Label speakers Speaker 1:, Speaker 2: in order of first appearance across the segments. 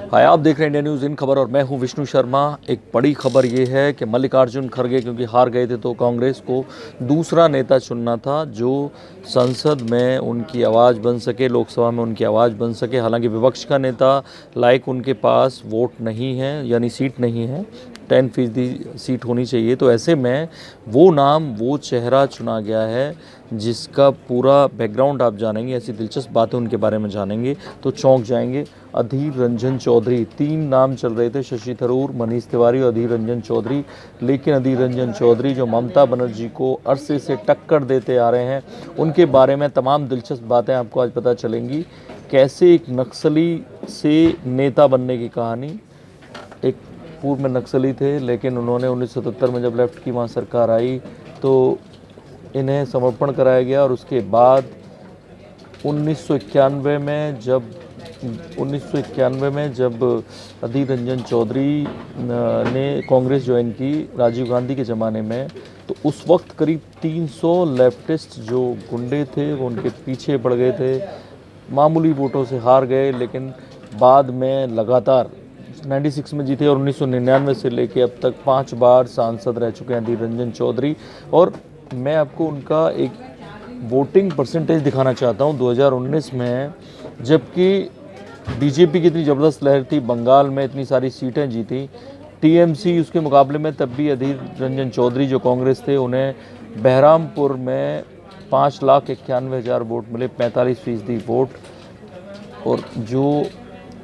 Speaker 1: हाय, आप देख रहे हैं इंडिया न्यूज़ इन खबर और मैं हूं विष्णु शर्मा। एक बड़ी खबर ये है कि मल्लिकार्जुन खड़गे क्योंकि हार गए थे तो कांग्रेस को दूसरा नेता चुनना था जो संसद में उनकी आवाज़ बन सके, लोकसभा में उनकी आवाज़ बन सके। हालांकि विपक्ष का नेता लायक उनके पास वोट नहीं है, यानी सीट नहीं है, 10% सीट होनी चाहिए। तो ऐसे में वो नाम, वो चेहरा चुना गया है जिसका पूरा बैकग्राउंड आप जानेंगे, ऐसी दिलचस्प बातें उनके बारे में जानेंगे तो चौंक जाएंगे। अधीर रंजन चौधरी, 3 नाम चल रहे थे, शशि थरूर, मनीष तिवारी और अधीर रंजन चौधरी। लेकिन अधीर रंजन चौधरी जो ममता बनर्जी को अरसे से टक्कर देते आ रहे हैं, उनके बारे में तमाम दिलचस्प बातें आपको आज पता चलेंगी। कैसे एक नक्सली से नेता बनने की कहानी। एक पूर्व में नक्सली थे, लेकिन उन्होंने 1977 में जब लेफ्ट की वहाँ सरकार आई तो इन्हें समर्पण कराया गया और उसके बाद 1991 में जब अधीर रंजन चौधरी ने कांग्रेस ज्वाइन की राजीव गांधी के ज़माने में, तो उस वक्त करीब 300 लेफ्टिस्ट जो गुंडे थे वो उनके पीछे पड़ गए थे। मामूली वोटों से हार गए, लेकिन बाद में लगातार 96 में जीते और 1999 से लेके अब तक 5 बार सांसद रह चुके हैं अधीर रंजन चौधरी। और मैं आपको उनका एक वोटिंग परसेंटेज दिखाना चाहता हूं। 2019 में जबकि बीजेपी की इतनी ज़बरदस्त लहर थी, बंगाल में इतनी सारी सीटें जीती, टीएमसी उसके मुकाबले में, तब भी अधीर रंजन चौधरी जो कांग्रेस थे उन्हें बहरामपुर में 5,91,000 वोट मिले, 45% वोट। और जो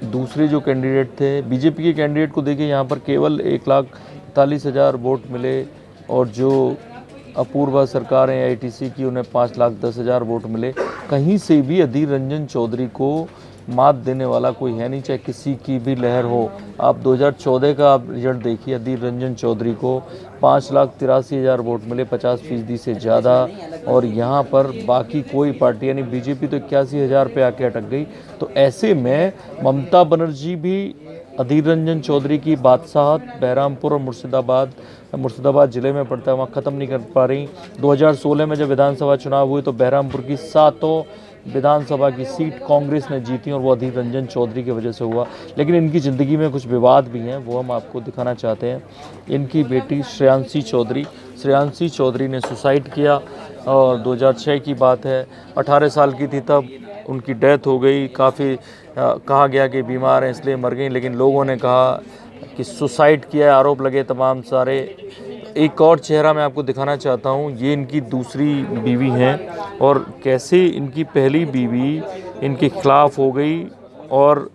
Speaker 1: दूसरे जो कैंडिडेट थे, बीजेपी के कैंडिडेट को देखिए, यहाँ पर केवल 1,41,000 वोट मिले। और जो अपूर्वा सरकार है आईटीसी की, उन्हें 5,10,000 वोट मिले। कहीं से भी अधीर रंजन चौधरी को मात देने वाला कोई है नहीं, चाहे किसी की भी लहर हो। आप 2014 का आप रिजल्ट देखिए, अधीर रंजन चौधरी को 5,83,000 वोट मिले, 50% से ज़्यादा। और यहाँ पर बाकी कोई पार्टी यानी बीजेपी तो 81,000 पे आके अटक गई। तो ऐसे में ममता बनर्जी भी अधीर रंजन चौधरी की बादशाहत बहरामपुर और मुर्शिदाबाद ज़िले में पड़ता है, वहाँ ख़त्म नहीं कर पा रही। 2016 में जब विधानसभा चुनाव हुए तो बहरामपुर की 7 विधानसभा की सीट कांग्रेस ने जीती और वो अधीर रंजन चौधरी की वजह से हुआ। लेकिन इनकी ज़िंदगी में कुछ विवाद भी हैं, वो हम आपको दिखाना चाहते हैं। इनकी बेटी श्रेयांशी चौधरी ने सुसाइड किया और 2006 की बात है, 18 साल की थी तब उनकी डेथ हो गई। काफ़ी कहा गया कि बीमार हैं इसलिए मर गई, लेकिन लोगों ने कहा कि सुसाइड किया, आरोप लगे तमाम सारे। एक और चेहरा मैं आपको दिखाना चाहता हूँ, ये इनकी दूसरी बीवी हैं और कैसे इनकी पहली बीवी इनके खिलाफ हो गई और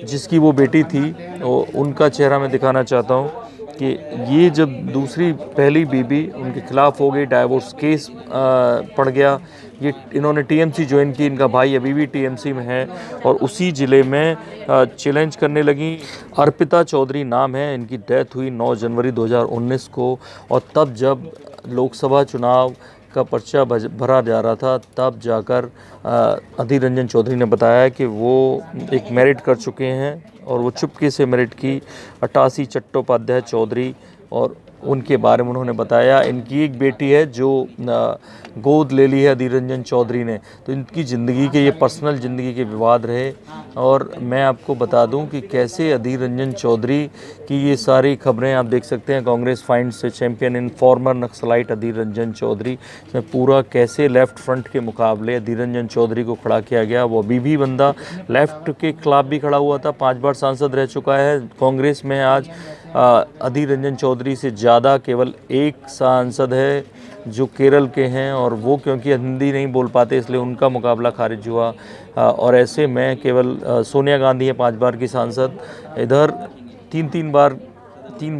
Speaker 1: जिसकी वो बेटी थी उनका चेहरा मैं दिखाना चाहता हूँ कि ये जब पहली बीवी उनके खिलाफ हो गई, डाइवोर्स केस पड़ गया। ये इन्होंने टीएमसी ज्वाइन की, इनका भाई अभी भी टीएमसी में है और उसी ज़िले में चैलेंज करने लगी। अर्पिता चौधरी नाम है, इनकी डेथ हुई 9 जनवरी 2019 को। और तब जब लोकसभा चुनाव का पर्चा भरा जा रहा था, तब जाकर अधीर रंजन चौधरी ने बताया कि वो एक मैरिट कर चुके हैं और वो चुपके से मैरिट की 88 चट्टोपाध्याय चौधरी, और उनके बारे में उन्होंने बताया। इनकी एक बेटी है जो गोद ले ली है अधीर रंजन चौधरी ने। तो इनकी ज़िंदगी के, ये पर्सनल ज़िंदगी के विवाद रहे। और मैं आपको बता दूं कि कैसे अधीर रंजन चौधरी की ये सारी खबरें आप देख सकते हैं। कांग्रेस फाइंड्स से champion in farmer naxalite Adhir Ranjan Chaudhary में पूरा कैसे लेफ़्ट फ्रंट के मुकाबले अधीर रंजन चौधरी को खड़ा किया गया। वो अभी भी बंदा लेफ़्ट के खिलाफ भी खड़ा हुआ था, 5 बार सांसद रह चुका है कांग्रेस में। आज अधीर रंजन चौधरी से ज़्यादा केवल एक सांसद है जो केरल के हैं, और वो क्योंकि हिंदी नहीं बोल पाते इसलिए उनका मुकाबला खारिज हुआ। और ऐसे में केवल सोनिया गांधी है 5 बार की सांसद। इधर 3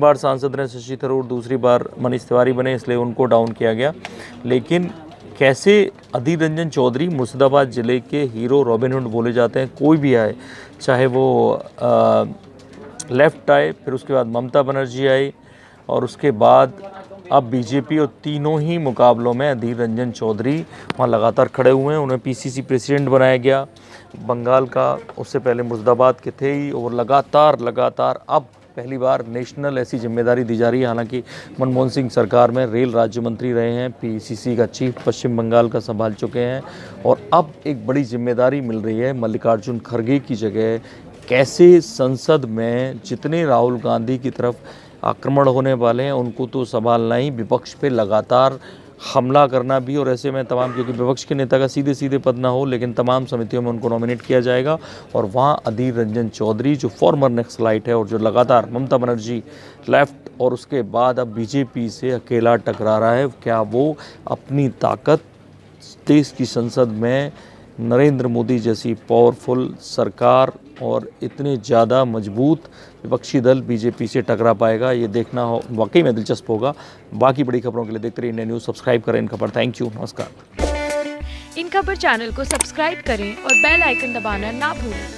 Speaker 1: बार सांसद रहे शशि थरूर, दूसरी बार मनीष तिवारी बने, इसलिए उनको डाउन किया गया। लेकिन कैसे अधीर रंजन चौधरी मुर्शिदाबाद ज़िले के हीरो, रॉबिनहुड बोले जाते हैं। कोई भी आए, चाहे वो लेफ़्ट आए, फिर उसके बाद ममता बनर्जी आई और उसके बाद अब बीजेपी, और तीनों ही मुकाबलों में अधीर रंजन चौधरी वहाँ लगातार खड़े हुए हैं। उन्हें पीसीसी प्रेसिडेंट बनाया गया बंगाल का, उससे पहले मुर्शिदाबाद के थे ही, और लगातार अब पहली बार नेशनल ऐसी जिम्मेदारी दी जा रही है। हालांकि मनमोहन सिंह सरकार में रेल राज्य मंत्री रहे हैं, पीसीसी का चीफ पश्चिम बंगाल का संभाल चुके हैं, और अब एक बड़ी जिम्मेदारी मिल रही है मल्लिकार्जुन खड़गे की जगह कैसे संसद में जितने राहुल गांधी की तरफ आक्रमण होने वाले हैं उनको तो संभालना ही, विपक्ष पे लगातार हमला करना भी। और ऐसे में तमाम, क्योंकि विपक्ष के नेता का सीधे सीधे पद ना हो, लेकिन तमाम समितियों में उनको नॉमिनेट किया जाएगा। और वहाँ अधीर रंजन चौधरी जो फॉर्मर नक्सलाइट है और जो लगातार ममता बनर्जी लेफ्ट और उसके बाद अब बीजेपी से अकेला टकरा रहा है, क्या वो अपनी ताकत देश की संसद में नरेंद्र मोदी जैसी पावरफुल सरकार और इतने ज़्यादा मजबूत विपक्षी दल बीजेपी से टकरा पाएगा, ये देखना वाकई में दिलचस्प होगा। बाकी बड़ी खबरों के लिए देखते रहिए इंडिया न्यूज़। सब्सक्राइब करें इन खबर। थैंक यू, नमस्कार।
Speaker 2: इन खबर चैनल को सब्सक्राइब करें और बेल आइकन दबाना ना भूलें।